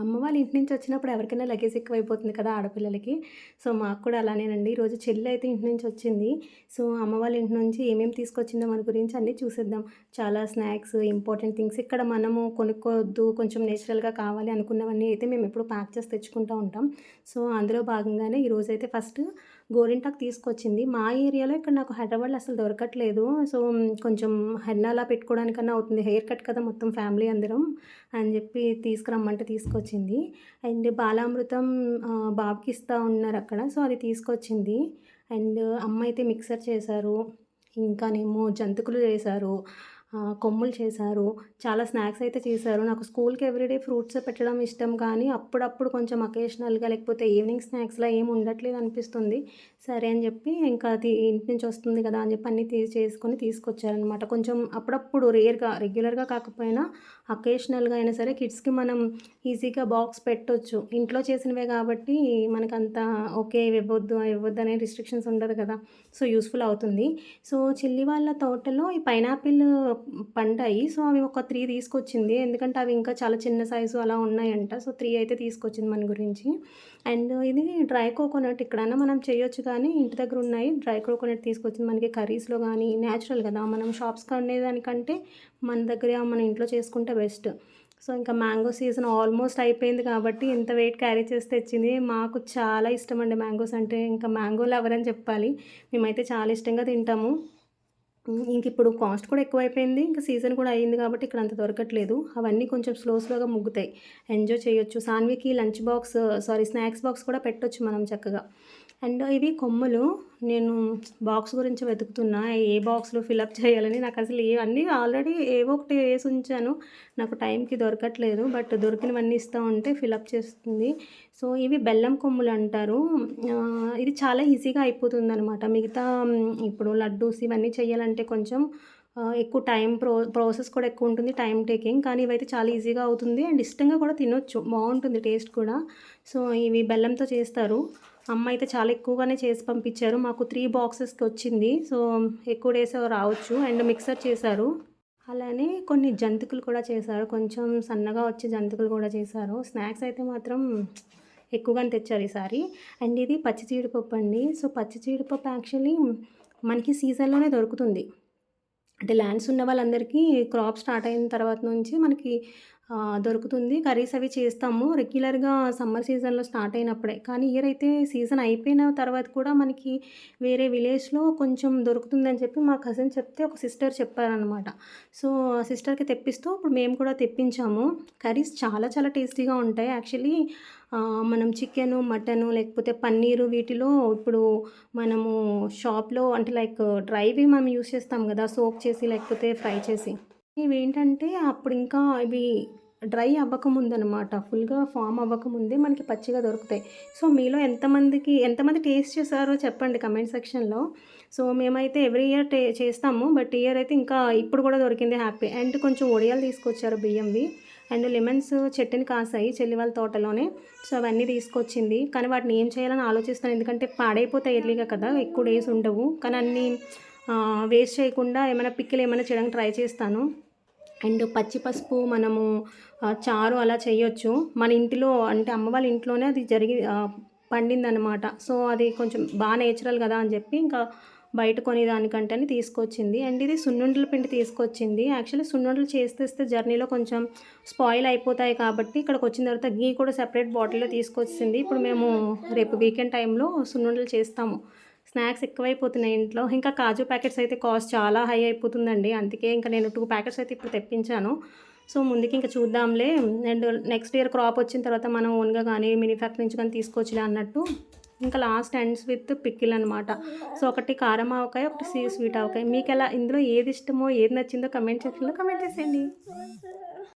అమ్మ వాళ్ళ ఇంటి నుంచి వచ్చినప్పుడు ఎవరికైనా లగేజ్ ఎక్కువైపోతుంది కదా ఆడపిల్లలకి. సో, మాకు కూడా అలానేనండి. ఈరోజు చెల్లయితే ఇంటి నుంచి వచ్చింది. సో, అమ్మ వాళ్ళ ఇంటి నుంచి ఏమేమి తీసుకొచ్చిందో మన గురించి అన్నీ చూసేద్దాం. చాలా స్నాక్స్, ఇంపార్టెంట్ థింగ్స్ ఇక్కడ మనము కొనుక్కోవద్దు, కొంచెం నేచురల్‌గా కావాలి అనుకున్నవన్నీ అయితే మేమెప్పుడు ప్యాక్ చేసి తెచ్చుకుంటూ ఉంటాం. సో, అందులో భాగంగానే ఈరోజైతే ఫస్ట్ గోరింటాకు తీసుకొచ్చింది. మా ఏరియాలో ఇక్కడ నాకు హైదరాబాద్‌లో అసలు దొరకట్లేదు. సో, కొంచెం హెన్నా అలా పెట్టుకోవడానికన్నా అవుతుంది. హెయిర్ కట్ కదా మొత్తం ఫ్యామిలీ అందరం అని జెప్పి తీసుకురమ్మంటే తీసుకొచ్చింది. అండ్ బాలామృతం బాబుకి ఇస్తా ఉన్నారక్కడ. సో, అది తీసుకొచ్చింది. అండ్ అమ్మ అయితే మిక్సర్ చేశారు. ఇంకానేమో జంతికలు చేశారు. కొమ్ములు చేశారు. చాలా స్నాక్స్ అయితే చేశారు. నాకు స్కూల్‌కి ఎవ్రీడే ఫ్రూట్స్ పెట్టడం ఇష్టం కానీ, అప్పుడప్పుడు కొంచెం అకేషనల్‌గా లేకపోతే ఈవినింగ్ స్నాక్స్‌లా ఏమి ఉండట్లేదు అనిపిస్తుంది. సరే అని చెప్పి ఇంకా అది ఇంటి నుంచి వస్తుంది కదా అని చెప్పి అన్నీ చేసుకొని తీసుకొచ్చారనమాట. కొంచెం అప్పుడప్పుడు రేర్‌గా, రెగ్యులర్‌గా కాకపోయినా అకేషనల్‌గా అయినా సరే కిడ్స్‌కి మనం ఈజీగా బాక్స్ పెట్టొచ్చు. ఇంట్లో చేసినవే కాబట్టి మనకంత ఓకే ఇవి ఇవ్వొద్దు, అవి ఇవ్వొద్దు అనే రిస్ట్రిక్షన్స్ ఉండదు కదా! సో, యూజ్‌ఫుల్ అవుతుంది. సో, చెల్లి వాళ్ళ తోటలో ఈ పైనాపిల్ పండాయి. సో, అవి ఒక 3 తీసుకొచ్చింది. ఎందుకంటే అవి ఇంకా చాలా చిన్న సైజు అలా ఉన్నాయంట. సో, 3 అయితే తీసుకొచ్చింది మన గురించి. అండ్ ఇది డ్రై కోకోనట్ ఇక్కడన్నా మనం చేయొచ్చు కానీ ఇంటి దగ్గర ఉన్నాయి. డ్రై కోకోనట్ తీసుకొచ్చింది. మనకి కర్రీస్‌లో గానీ నేచురల్ కదా! మనం షాప్స్ కొనేదానికంటే మన దగ్గర మన ఇంట్లో చేసుకుంటే బెస్ట్. సో, ఇంకా మ్యాంగో సీజన్ ఆల్మోస్ట్ అయిపోయింది కాబట్టి ఇంత వెయిట్ క్యారీ చేసి తెచ్చింది. మాకు చాలా ఇష్టమండి మ్యాంగోస్ అంటే. ఇంకా మ్యాంగో లవర్ అని చెప్పాలి. మేమైతే చాలా ఇష్టంగా తింటాము. ఇంకిప్పుడు కాస్ట్ కూడా ఎక్కువైపోయింది. ఇంక సీజన్ కూడా అయింది కాబట్టి ఇక్కడంత దొరకట్లేదు. అవన్నీ కొంచెం స్లోగా ముగ్గుతాయి. ఎంజాయ్ చేయొచ్చు. సాన్వికి లంచ్ బాక్స్ స్నాక్స్ బాక్స్ కూడా పెట్టొచ్చు మనం చక్కగా. అండ్ ఇవి కొమ్ములు. నేను బాక్స్ గురించి వెతుకుతున్నా. ఏ బాక్స్‌లో ఫిలప్ చేయాలని నాకసలు అన్నీ ఆల్రెడీ ఏవో ఒకటి ఏసుంచాను. నాకు టైంకి దొరకట్లేదు. బట్ దొరికినవన్నీ ఇస్తా ఉంటే ఫిలప్ చేస్తుంది. సో, ఇవి బెల్లం కొమ్ములంటారు. ఇది చాలా ఈజీగా అయిపోతుందనమాట. మిగతా ఇప్పుడు లడ్డూస్ ఇవన్నీ చేయాలంటే కొంచెం ఎక్కువ టైం ప్రాసెస్ కూడా ఎక్కువుంటుంది. Time taking. కానీ ఇవైతే చాలా ఈజీగా అవుతుంది. అండ్ ఇష్టంగా కూడా తినొచ్చు. బావుంటుంది టేస్ట్ కూడా. సో, ఇవి బెల్లంతో చేస్తారు. అమ్మ అయితే చాలా ఎక్కువగానే చేసి పంపించారు. మాకు 3 బాక్సెస్‌కి వచ్చింది. సో, ఎక్కువ డేస్ రావచ్చు. అండ్ మిక్సర్ చేశారు. అలానే కొన్ని జంతికలు కూడా చేశారు. కొంచెం సన్నగా వచ్చే జంతికలు కూడా చేశారు. స్నాక్స్ అయితే మాత్రం ఎక్కువగానే తెచ్చారు ఈసారి. అండ్ ఇది పచ్చి జీడిపప్పు అండి. సో, పచ్చి జీడిపప్పు యాక్చువల్లీ మనకి సీజన్‌లోనే దొరుకుతుంది. అంటే ల్యాండ్స్ ఉన్న వాళ్ళందరికీ క్రాప్ స్టార్ట్ అయిన తర్వాత నుంచి మనకి దొరుకుతుంది. కర్రీస్ అవి చేస్తాము. రెగ్యులర్‌గా సమ్మర్ సీజన్‌లో స్టార్ట్ అయినప్పుడే. కానీ ఇయర్ అయితే సీజన్ అయిపోయిన తర్వాత కూడా మనకి వేరే విలేజ్‌లో కొంచెం దొరుకుతుందని చెప్పి మా కజిన్ చెప్తే ఒక సిస్టర్ చెప్పారనమాట. సో, సిస్టర్‌కి తెప్పిస్తూ ఇప్పుడు మేము కూడా తెప్పించాము. కర్రీస్ చాలా చాలా టేస్టీగా ఉంటాయి. యాక్చువల్లీ మనం చికెను, మటను లేకపోతే పన్నీరు వీటిలో ఇప్పుడు మనము షాప్‌లో అంటే లైక్ డ్రైవి మనం యూజ్ చేస్తాం గదా! సోక్ చేసి లేకపోతే ఫ్రై చేసి. ఇవేంటంటే అప్పుడింకా ఇవి డ్రై అవ్వకముందనమాట. ఫుల్‌గా ఫార్మ్ అవ్వకముందే మనకి పచ్చిగా దొరుకుతాయి. సో, మీలో ఎంతమంది టేస్ట్ చేశారో చెప్పండి కమెంట్ సెక్షన్‌లో. సో, మేమైతే ఎవ్రీ ఇయర్ చేస్తాము. బట్ ఇయర్ అయితే ఇంకా ఇప్పుడు కూడా దొరికింది హ్యాపీ. అండ్ కొంచెం వడియాలు తీసుకొచ్చారు బియ్యంవి. అండ్ లెమన్స్ చెట్టుని కాసాయి చెల్లి వాళ్ళ తోటలోనే. సో, అవన్నీ తీసుకొచ్చింది. కానీ వాటిని ఏం చేయాలని ఆలోచిస్తాను. ఎందుకంటే పాడైపోతాయి ఎర్లీగా కదా! ఎక్కువ డేస్ ఉండవు. కానీ అన్నీ వేస్ట్ చేయకుండా ఏమైనా పికిల్ ఏమైనా చేయడానికి ట్రై చేస్తాను. అండ్ పచ్చి పసుపు మనము చారు అలా చేయొచ్చు. మన ఇంటిలో అంటే అమ్మ వాళ్ళ ఇంట్లోనే అది పండిందనమాట. సో, అది కొంచెం నేచురల్ కదా అని చెప్పి ఇంకా బయట కొనేదానికంటేనే తీసుకొచ్చింది. అండ్ ఇది సున్నుండల పిండి తీసుకొచ్చింది. యాక్చువల్లీ సున్నుండలు చేస్తే జర్నీలో కొంచెం స్పాయిల్ అయిపోతాయి కాబట్టి ఇక్కడికొచ్చిన తర్వాత ఘీ కూడా సెపరేట్ బాటిల్‌లో తీసుకొచ్చేసింది. ఇప్పుడు మేము రేపు వీకెండ్ టైంలో సున్నుండలు చేస్తాము. స్నాక్స్ ఎక్కువైపోతున్నాయి ఇంట్లో. ఇంకా కాజు ప్యాకెట్స్ అయితే కాస్ట్ చాలా హై అయిపోతుందండి. అందుకే ఇంక నేను 2 ప్యాకెట్స్ అయితే ఇప్పుడు తెప్పించాను. సో, ముందుకి ఇంక చూద్దాంలే. అండ్ నెక్స్ట్ ఇయర్ క్రాప్ వచ్చిన తర్వాత మనం ఓన్‌గా గానీ, ఫ్యాక్టరీ నుంచి కానీ తీసుకోవచ్చులే అన్నట్టు ఇంకా లాస్ట్ ఎండ్స్ విత్ పికిల్ అనమాట. సో, ఒకటి కారం ఆవకాయ, ఒకటి స్వీట్ ఆవకాయ. మీకెలా ఇందులో ఏది ఇష్టమో, ఏది నచ్చిందో కమెంట్ సెక్షన్‌లో కమెంట్ చేసేయండి.